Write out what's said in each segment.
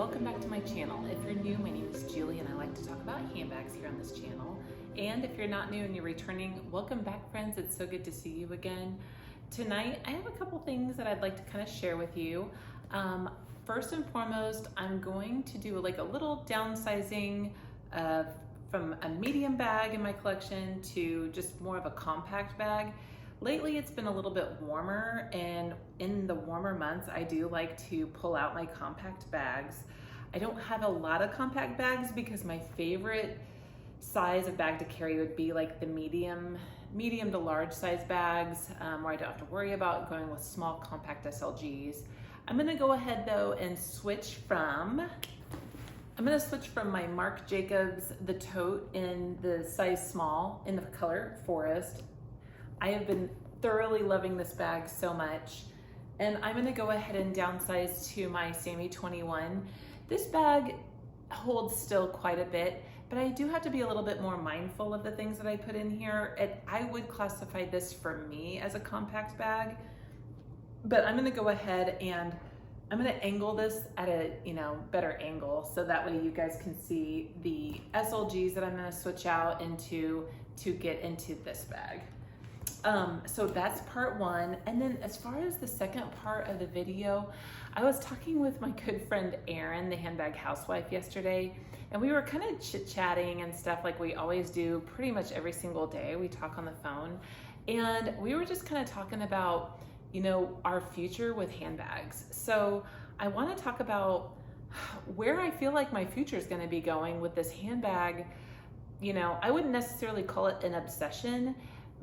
welcome back to my channel. If you're new, my name is Julie and I like to talk about handbags here on this channel. And if you're not new and you're returning, welcome back, friends. It's so good to see you again. Tonight, I have a couple things that I'd like to kind of share with you. First and foremost, I'm going to do like a little downsizing from a medium bag in my collection to just more of a compact bag. Lately, it's been a little bit warmer, and in the warmer months, I do like to pull out my compact bags. I don't have a lot of compact bags because my favorite size of bag to carry would be like the medium to large size bags, where I don't have to worry about going with small compact SLGs. I'm gonna go ahead though and switch from my Marc Jacobs, the tote in the size small in the color Forest. I have been thoroughly loving this bag so much, and I'm gonna go ahead and downsize to my Sammy 21. This bag holds still quite a bit, but I do have to be a little bit more mindful of the things that I put in here. I would classify this for me as a compact bag, but I'm gonna go ahead and I'm gonna angle this at a better angle so that way you guys can see the SLGs that I'm gonna switch out into to get into this bag. So that's part one. And then as far as the second part of the video, I was talking with my good friend Erin, the handbag housewife, yesterday, and we were kind of chit-chatting and stuff like we always do pretty much every single day. We talk on the phone, and we were just kind of talking about, our future with handbags. So I want to talk about where I feel like my future is going to be going with this handbag. I wouldn't necessarily call it an obsession,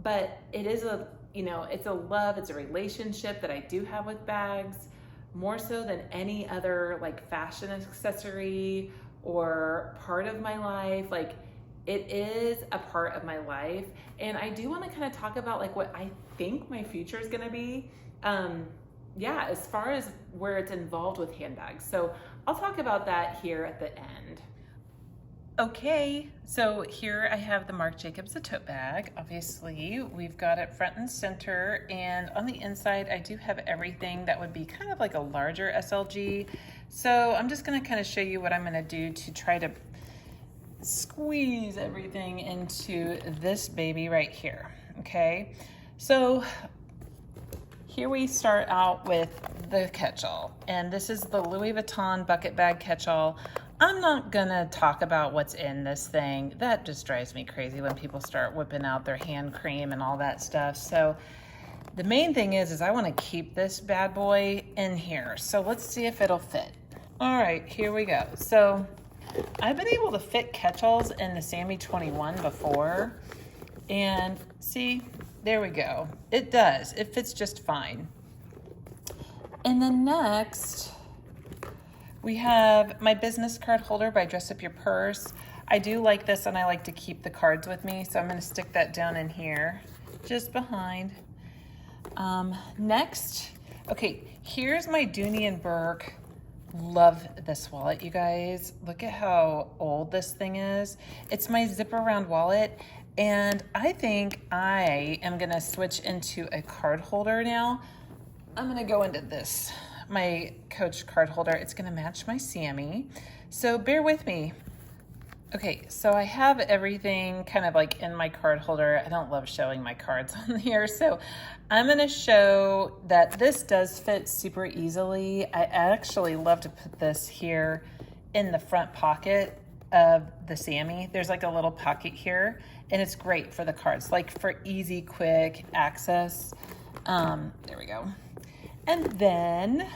but it is it's a love, it's a relationship that I do have with bags, more so than any other like fashion accessory or part of my life. Like, it is a part of my life. And I do want to kind of talk about like what I think my future is going to be. As far as where it's involved with handbags. So I'll talk about that here at the end. Okay, so here I have the Marc Jacobs, the tote bag. Obviously, we've got it front and center, and on the inside, I do have everything that would be kind of like a larger SLG. So I'm just gonna kind of show you what I'm gonna do to try to squeeze everything into this baby right here, okay? So here we start out with the catch-all, and this is the Louis Vuitton bucket bag catch-all. I'm not gonna talk about what's in this thing. That just drives me crazy when people start whipping out their hand cream and all that stuff. So the main thing is I wanna keep this bad boy in here. So let's see if it'll fit. All right, here we go. So I've been able to fit catch-alls in the Sammy 21 before, and see, there we go. It does, it fits just fine. And then next, we have my business card holder by Dress Up Your Purse. I do like this, and I like to keep the cards with me, so I'm gonna stick that down in here, just behind. Next, okay, here's my Dooney & Bourke. Love this wallet, you guys. Look at how old this thing is. It's my zip around wallet, and I think I am gonna switch into a card holder now. I'm gonna go into this, my Coach card holder. It's gonna match my Sammy, so bear with me. Okay, so I have everything kind of like in my card holder. I don't love showing my cards on here, so I'm gonna show that this does fit super easily. I actually love to put this here in the front pocket of the Sammy. There's like a little pocket here, and it's great for the cards, like for easy, quick access. There we go. And then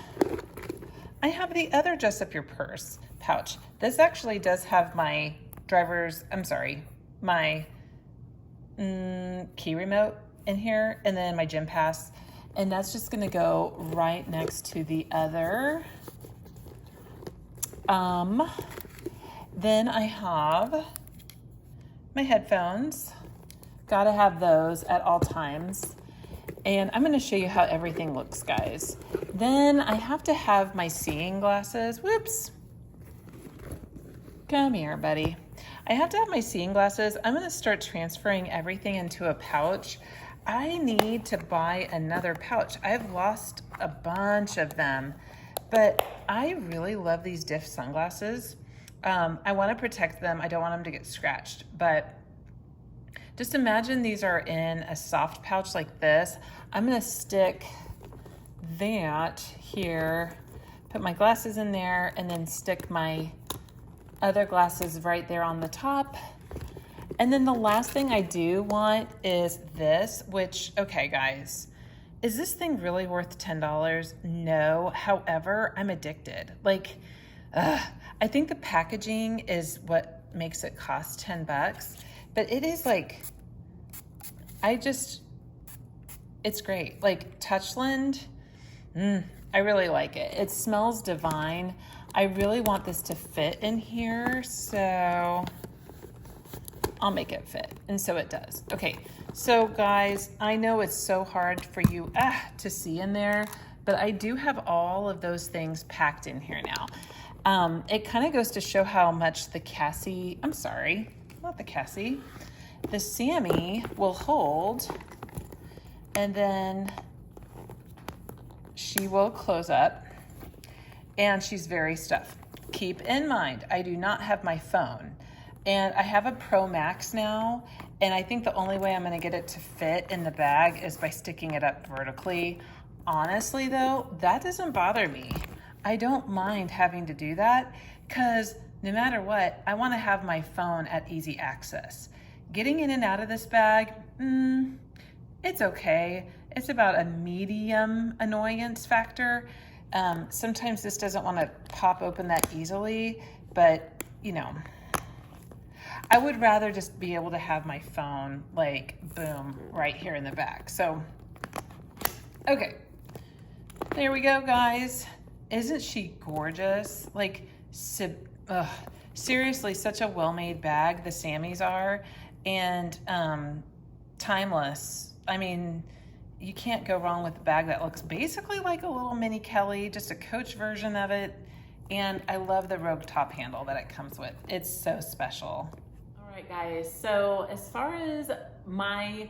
I have the other Dress Up Your Purse pouch. This actually does have my my key remote in here, and then my gym pass, and that's just gonna go right next to the other. Then I have my headphones. Gotta have those at all times. And I'm gonna show you how everything looks, guys. Then I have to have my seeing glasses. Whoops. Come here, buddy. I have to have my seeing glasses. I'm gonna start transferring everything into a pouch. I need to buy another pouch. I've lost a bunch of them. but I really love these Diff sunglasses. I want to protect them. I don't want them to get scratched, but just imagine these are in a soft pouch like this. I'm going to stick that here, put my glasses in there, and then stick my other glasses right there on the top. And then the last thing I do want is this, which, okay, guys, is this thing really worth $10? No. However, I'm addicted. Like, I think the packaging is what makes it cost 10 bucks, but it is like, it's great. Like Touchland, I really like it. It smells divine. I really want this to fit in here, so I'll make it fit. And so it does. Okay, so guys, I know it's so hard for you to see in there, but I do have all of those things packed in here now. It kind of goes to show how much the Sammy will hold, and then she will close up, and she's very stuffed. Keep in mind, I do not have my phone, and I have a Pro Max now, and I think the only way I'm going to get it to fit in the bag is by sticking it up vertically. Honestly though, that doesn't bother me. I don't mind having to do that because no matter what, I want to have my phone at easy access. Getting in and out of this bag, it's okay. It's about a medium annoyance factor. Sometimes this doesn't want to pop open that easily, but you know, I would rather just be able to have my phone like boom right here in the back. So, okay, there we go, guys. Isn't she gorgeous? Like, seriously, such a well-made bag, the Sammys are, and timeless. I mean, you can't go wrong with a bag that looks basically like a little mini Kelly, just a Coach version of it. And I love the Rogue top handle that it comes with. It's so special. All right, guys. So as far as my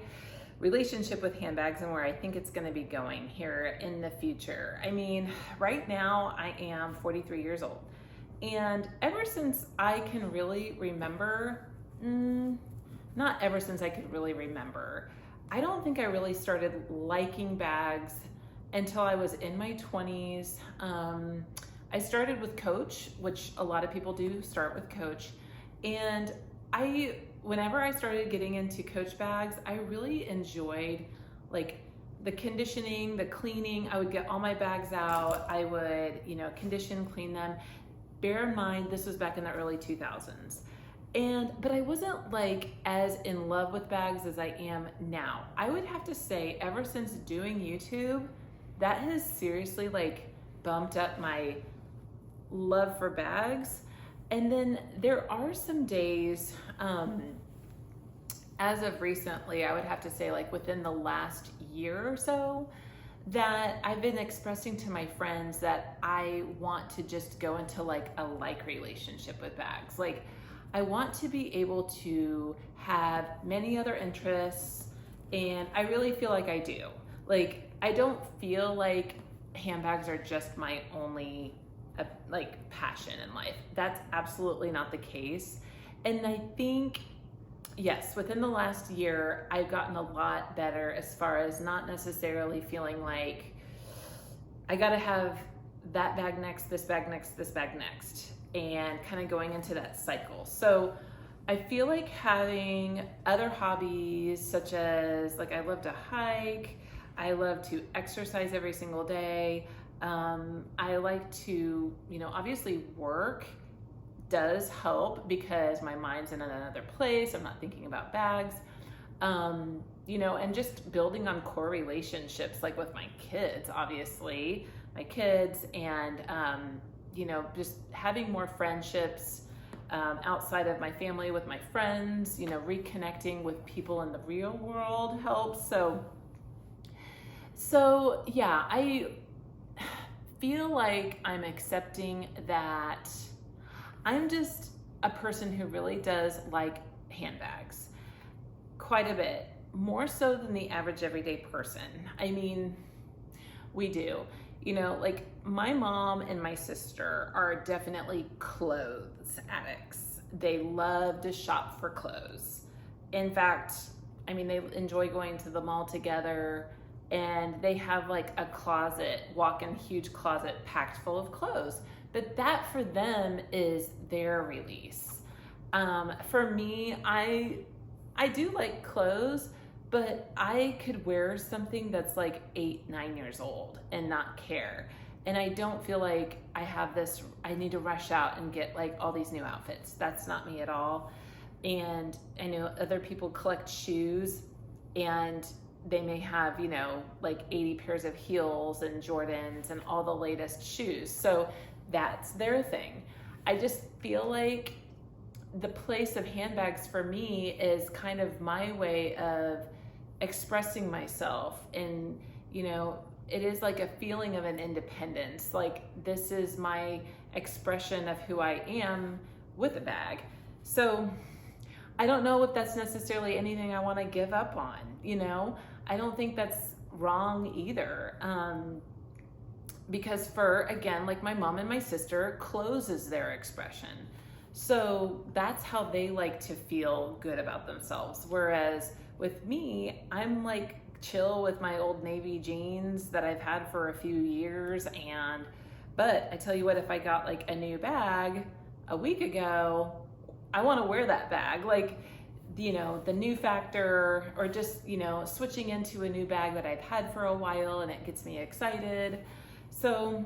relationship with handbags and where I think it's going to be going here in the future. I mean, right now I am 43 years old, and ever since I can really remember, not ever since I could really remember, I don't think I really started liking bags until I was in my 20s. I started with Coach, which a lot of people do start with Coach, and whenever I started getting into Coach bags, I really enjoyed like the conditioning, the cleaning. I would get all my bags out. I would, condition, clean them. Bear in mind, this was back in the early 2000s. But I wasn't like as in love with bags as I am now. I would have to say ever since doing YouTube, that has seriously like bumped up my love for bags. And then there are some days, as of recently, I would have to say like within the last year or so, that I've been expressing to my friends that I want to just go into like a relationship with bags. Like I want to be able to have many other interests, and I really feel like I do. Like I don't feel like handbags are just my only like passion in life. That's absolutely not the case. And I think, yes, within the last year, I've gotten a lot better as far as not necessarily feeling like I gotta have that bag next, this bag next, this bag next, and kind of going into that cycle. So I feel like having other hobbies such as like I love to hike, I love to exercise every single day. I like to, obviously work does help because my mind's in another place. I'm not thinking about bags, and just building on core relationships, like with my kids, obviously, and, just having more friendships outside of my family with my friends, reconnecting with people in the real world helps. So yeah, I feel like I'm accepting that I'm just a person who really does like handbags quite a bit, more so than the average everyday person. I mean, we do. You know, like my mom and my sister are definitely clothes addicts. They love to shop for clothes. In fact, I mean, they enjoy going to the mall together, and they have like a closet, walk-in huge closet packed full of clothes. But that for them is their release. For me, I do like clothes, but I could wear something that's like 8, 9 years old and not care. And I don't feel like I have this, I need to rush out and get like all these new outfits. That's not me at all. And I know other people collect shoes, and they may have, you know, like 80 pairs of heels and Jordans and all the latest shoes. So that's their thing. I just feel like the place of handbags for me is kind of my way of expressing myself. And, you know, it is like a feeling of an independence. Like, this is my expression of who I am with a bag. So I don't know if that's necessarily anything I want to give up on, you know? I don't think that's wrong either. Because for, again, like my mom and my sister, clothes is their expression. So that's how they like to feel good about themselves. Whereas with me, I'm like chill with my old navy jeans that I've had for a few years. But I tell you what, if I got like a new bag a week ago, I want to wear that bag. Like, you know, the new factor, or just, you know, switching into a new bag that I've had for a while, and it gets me excited. So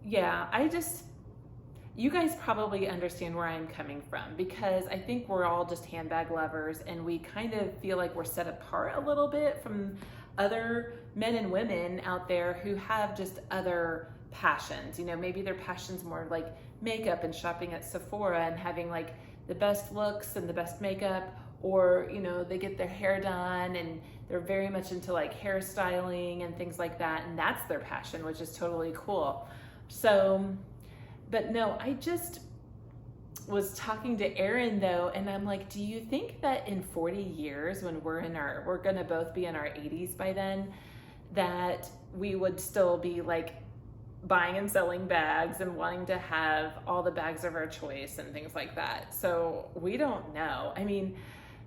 yeah, you guys probably understand where I'm coming from, because I think we're all just handbag lovers, and we kind of feel like we're set apart a little bit from other men and women out there who have just other passions. You know, maybe their passion's more like makeup and shopping at Sephora and having like the best looks and the best makeup, or, you know, they get their hair done and they're very much into like hairstyling and things like that, and that's their passion, which is totally cool. So, but no, I just was talking to Erin though, and I'm like, do you think that in 40 years, when we're gonna both be in our 80s by then, that we would still be like buying and selling bags and wanting to have all the bags of our choice and things like that? So we don't know. I mean,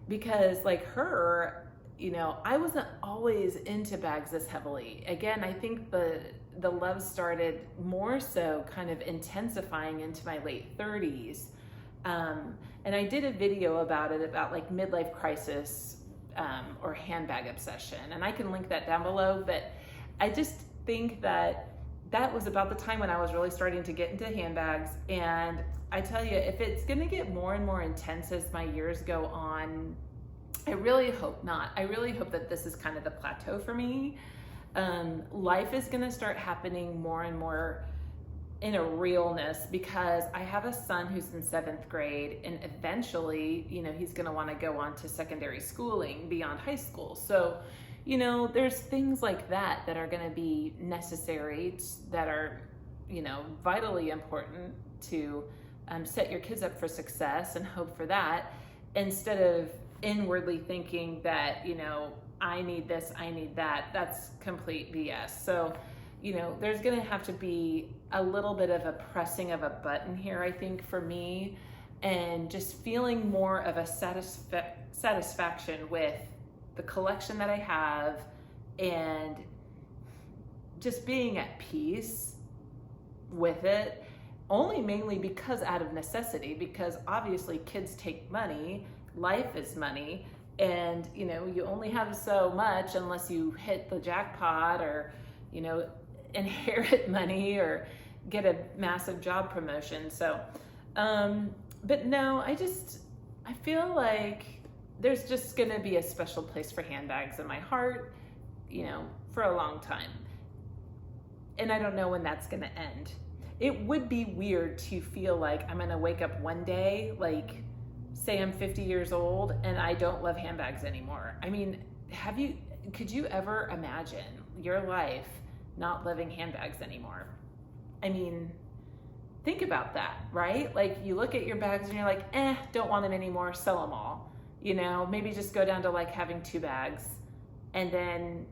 because like her, you know, I wasn't always into bags this heavily. Again, I think the love started more so kind of intensifying into my late 30s. And I did a video about it, about like midlife crisis, or handbag obsession. And I can link that down below, but I just think that was about the time when I was really starting to get into handbags. And I tell you, if it's gonna get more and more intense as my years go on, I really hope not. I really hope that this is kind of the plateau for me. Life is gonna start happening more and more in a realness, because I have a son who's in 7th grade, and eventually, you know, he's gonna wanna go on to secondary schooling beyond high school. So, you know, there's things like that that are gonna be necessary, that are, you know, vitally important to set your kids up for success and hope for that, instead of inwardly thinking that, you know, I need this, I need that. That's complete BS. So, you know, there's gonna have to be a little bit of a pressing of a button here, I think, for me, and just feeling more of a satisfaction with the collection that I have, and just being at peace with it, only mainly because out of necessity, because obviously kids take money, life is money, and, you know, you only have so much unless you hit the jackpot, or, you know, inherit money, or get a massive job promotion. So, but no, I feel like there's just gonna be a special place for handbags in my heart, you know, for a long time. And I don't know when that's gonna end. It would be weird to feel like I'm gonna wake up one day, like, say I'm 50 years old and I don't love handbags anymore. I mean, could you ever imagine your life not loving handbags anymore? I mean, think about that, right? Like, you look at your bags and you're like, don't want them anymore, sell them all. You know, maybe just go down to like having 2 bags, and then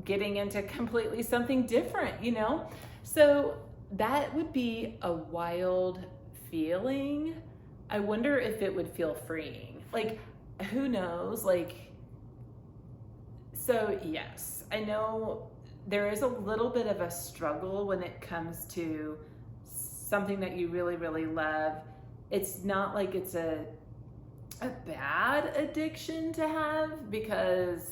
getting into completely something different, you know? So that would be a wild feeling. I wonder if it would feel freeing. Like, who knows? Like, so yes, I know there is a little bit of a struggle when it comes to something that you really, really love. It's not like it's a bad addiction to have, because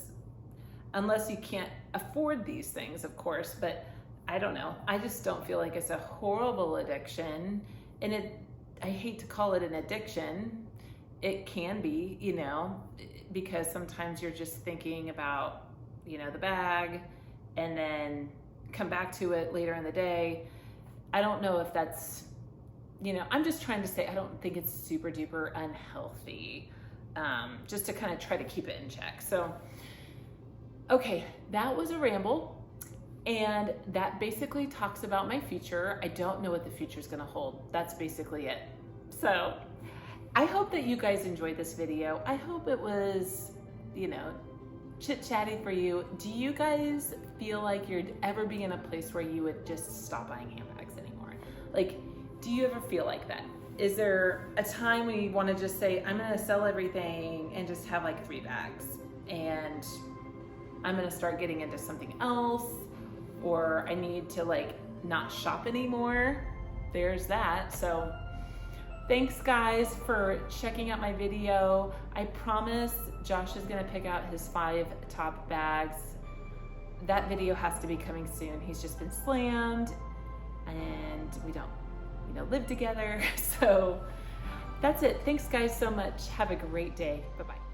unless you can't afford these things, of course, but I don't know. I just don't feel like it's a horrible addiction. And I hate to call it an addiction. It can be, you know, because sometimes you're just thinking about, you know, the bag and then come back to it later in the day. I don't know if that's, you know, I'm just trying to say I don't think it's super duper unhealthy, just to kind of try to keep it in check. So, okay, that was a ramble. And that basically talks about my future. I don't know what the future is going to hold. That's basically it. So I hope that you guys enjoyed this video. I hope it was, you know, chit-chatty for you. Do you guys feel like you'd ever be in a place where you would just stop buying handbags anymore? Like, do you ever feel like that? Is there a time when you want to just say, I'm going to sell everything and just have like 3 bags, and I'm going to start getting into something else, or I need to like not shop anymore? There's that. So thanks guys for checking out my video. I promise Josh is gonna pick out his 5 top bags. That video has to be coming soon. He's just been slammed and we don't, you know, live together. So that's it. Thanks guys so much. Have a great day. Bye-bye.